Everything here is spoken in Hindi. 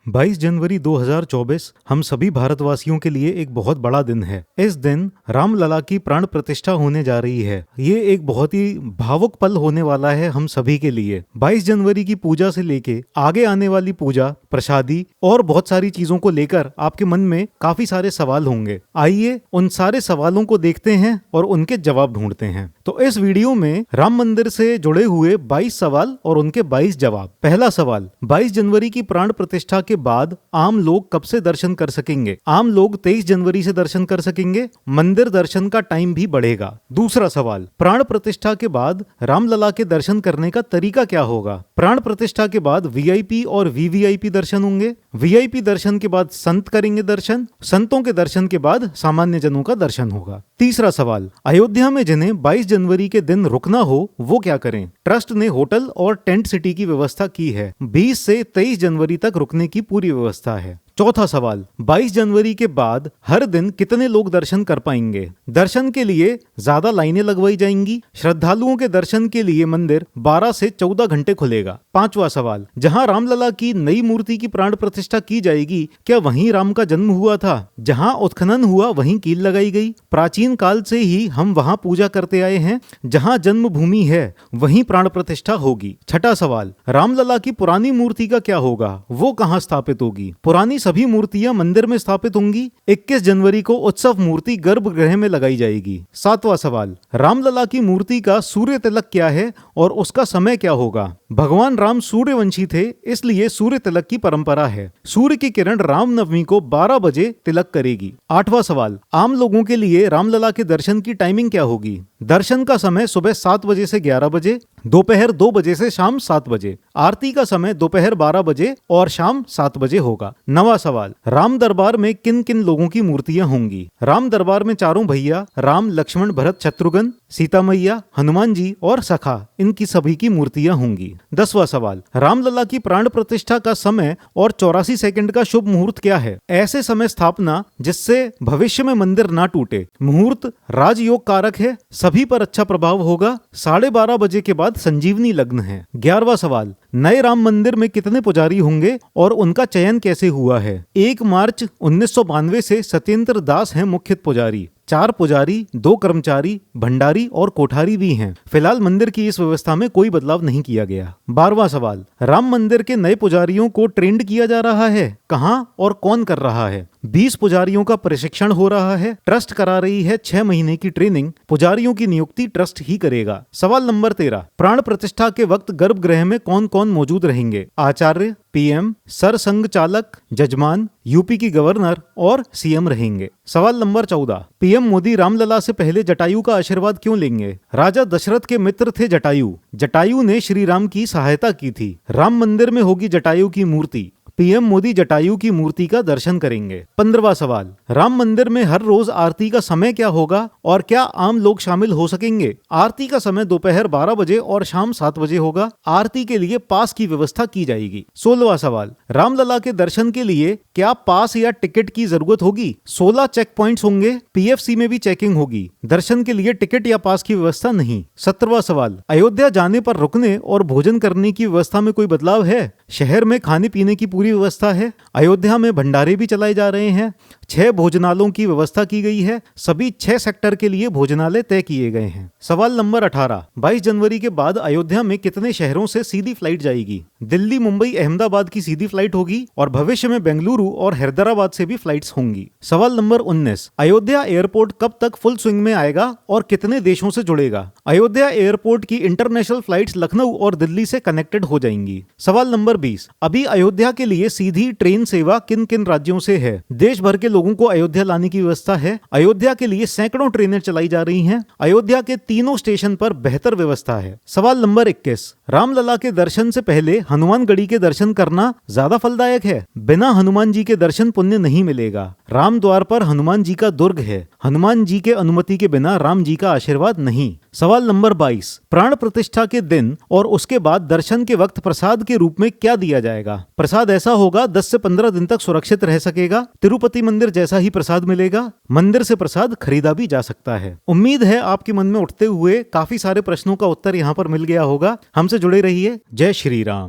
22 जनवरी 2024 हम सभी भारतवासियों के लिए एक बहुत बड़ा दिन है। इस दिन रामलला की प्राण प्रतिष्ठा होने जा रही है। ये एक बहुत ही भावुक पल होने वाला है हम सभी के लिए। 22 जनवरी की पूजा से लेके आगे आने वाली पूजा, प्रसादी और बहुत सारी चीजों को लेकर आपके मन में काफी सारे सवाल होंगे। आइए उन सारे सवालों को देखते हैं और उनके जवाब ढूंढते हैं। तो इस वीडियो में राम मंदिर से जुड़े हुए 22 सवाल और उनके 22 जवाब। पहला सवाल, 22 जनवरी की प्राण प्रतिष्ठा के बाद आम लोग कब से दर्शन कर सकेंगे? आम लोग 23 जनवरी से दर्शन कर सकेंगे। मंदिर दर्शन का टाइम भी बढ़ेगा। दूसरा सवाल, प्राण प्रतिष्ठा के बाद रामलला के दर्शन करने का तरीका क्या होगा? प्राण प्रतिष्ठा के बाद वीआईपी और वीवीआईपी दर्शन होंगे। वीआईपी दर्शन के बाद संत करेंगे दर्शन। संतों के दर्शन के बाद सामान्य जनों का दर्शन होगा। तीसरा सवाल, अयोध्या में जिन्हें 22 जनवरी के दिन रुकना हो वो क्या करें? ट्रस्ट ने होटल और टेंट सिटी की व्यवस्था की है। 20 से 23 जनवरी तक रुकने की पूरी व्यवस्था है। चौथा सवाल, 22 जनवरी के बाद हर दिन कितने लोग दर्शन कर पाएंगे? दर्शन के लिए ज्यादा लाइनें लगवाई जाएंगी। श्रद्धालुओं के दर्शन के लिए मंदिर 12 से 14 घंटे खुलेगा। पांचवा सवाल, जहां रामलला की नई मूर्ति की प्राण प्रतिष्ठा की जाएगी, क्या वहीं राम का जन्म हुआ था? जहां उत्खनन हुआ वहीं कील लगाई गई। प्राचीन काल से ही हम वहां पूजा करते आए हैं। जहां जन्मभूमि है वहीं प्राण प्रतिष्ठा होगी। छठा सवाल, रामलला की पुरानी मूर्ति का क्या होगा? वो कहां स्थापित होगी? पुरानी सभी मूर्तियां मंदिर में स्थापित होंगी। 21 जनवरी को उत्सव मूर्ति गर्भगृह में लगाई जाएगी। सातवां सवाल, रामलला की मूर्ति का सूर्य तिलक क्या है और उसका समय क्या होगा? भगवान राम सूर्यवंशी थे, इसलिए सूर्य तिलक की परंपरा है। सूर्य की किरण रामनवमी को 12 बजे तिलक करेगी। आठवां सवाल, आम लोगों के लिए रामलला के दर्शन की टाइमिंग क्या होगी? दर्शन का समय सुबह 7 बजे से 11 बजे, दोपहर 2 बजे से शाम 7 बजे। आरती का समय दोपहर 12 बजे और शाम 7 बजे होगा। नवा सवाल, राम दरबार में किन किन लोगों की मूर्तियां होंगी? राम दरबार में चारों भैया राम, लक्ष्मण, भरत, शत्रुघ्न, सीता मैया, हनुमान जी और सखा, इनकी सभी की मूर्तियां होंगी। 10वां सवाल, रामलला की प्राण प्रतिष्ठा का समय और 84 सेकंड का शुभ मुहूर्त क्या है? ऐसे समय स्थापना जिससे भविष्य में मंदिर ना टूटे। मुहूर्त राजयोग कारक है, सभी पर अच्छा प्रभाव होगा। 12:30 बजे के बाद संजीवनी लग्न है। 11वां सवाल, नए राम मंदिर में कितने पुजारी होंगे और उनका चयन कैसे हुआ है? 1 मार्च 1992 से सत्येंद्र दास हैं मुख्य पुजारी। 4 पुजारी, 2 कर्मचारी, भंडारी और कोठारी भी हैं। फिलहाल मंदिर की इस व्यवस्था में कोई बदलाव नहीं किया गया। 12वां सवाल, राम मंदिर के नए पुजारियों को ट्रेंड किया जा रहा है, कहां और कौन कर रहा है? 20 पुजारियों का प्रशिक्षण हो रहा है। ट्रस्ट करा रही है 6 महीने की ट्रेनिंग। पुजारियों की नियुक्ति ट्रस्ट ही करेगा। सवाल नंबर 13, प्राण प्रतिष्ठा के वक्त गर्भगृह में कौन कौन मौजूद रहेंगे? आचार्य, पीएम, सरसंघ चालक, जजमान, यूपी की गवर्नर और सीएम रहेंगे। सवाल नंबर 14, पीएम मोदी रामलला से पहले जटायु का आशीर्वाद क्यों लेंगे? राजा दशरथ के मित्र थे जटायु। जटायु ने श्री राम की सहायता की थी। राम मंदिर में होगी जटायु की मूर्ति। पीएम मोदी जटायु की मूर्ति का दर्शन करेंगे। 15वां सवाल, राम मंदिर में हर रोज आरती का समय क्या होगा और क्या आम लोग शामिल हो सकेंगे? आरती का समय दोपहर 12 बजे और शाम 7 बजे होगा। आरती के लिए पास की व्यवस्था की जाएगी। 16वां सवाल, रामलला के दर्शन के लिए क्या पास या टिकट की जरूरत होगी? 16 चेक पॉइंट्स होंगे। पीएफसी में भी चेकिंग होगी। दर्शन के लिए टिकट या पास की व्यवस्था नहीं। 17वां सवाल, अयोध्या जाने पर रुकने और भोजन करने की व्यवस्था में कोई बदलाव है? शहर में खाने पीने की पूरी व्यवस्था है। अयोध्या में भंडारे भी चलाए जा रहे हैं। 6 भोजनालयों की व्यवस्था की गई है। सभी 6 सेक्टर के लिए भोजनालय तय किए गए हैं। सवाल नंबर 18, 22 जनवरी के बाद अयोध्या में कितने शहरों से सीधी फ्लाइट जाएगी? दिल्ली, मुंबई, अहमदाबाद की सीधी फ्लाइट होगी और भविष्य में बेंगलुरु और हैदराबाद से भी फ्लाइट्स होंगी। सवाल नंबर 19, अयोध्या एयरपोर्ट कब तक फुल स्विंग में आएगा और कितने देशों से जुड़ेगा? अयोध्या एयरपोर्ट की इंटरनेशनल फ्लाइट्स लखनऊ और दिल्ली से कनेक्टेड हो जाएंगी। सवाल नंबर 20, अभी अयोध्या के लिए सीधी ट्रेन सेवा किन किन राज्यों से है? देश भर के लोगों को अयोध्या लाने की व्यवस्था है। अयोध्या के लिए सैकड़ों ट्रेनें चलाई जा रही हैं। अयोध्या के तीनों स्टेशन पर बेहतर व्यवस्था है। सवाल नंबर 21, रामलला के दर्शन से पहले हनुमानगढ़ी के दर्शन करना ज्यादा फलदायक है? बिना हनुमान जी के दर्शन पुण्य नहीं मिलेगा। राम द्वार पर हनुमान जी का दुर्ग है। हनुमान जी के अनुमति के बिना राम जी का आशीर्वाद नहीं। सवाल नंबर 22, प्राण प्रतिष्ठा के दिन और उसके बाद दर्शन के वक्त प्रसाद के रूप में क्या दिया जाएगा? प्रसाद ऐसा होगा 10 से 15 दिन तक सुरक्षित रह सकेगा। तिरुपति मंदिर जैसा ही प्रसाद मिलेगा। मंदिर से प्रसाद खरीदा भी जा सकता है। उम्मीद है आपके मन में उठते हुए काफी सारे प्रश्नों का उत्तर यहाँ पर मिल गया होगा। हमसे जुड़े रहिए। जय श्री राम।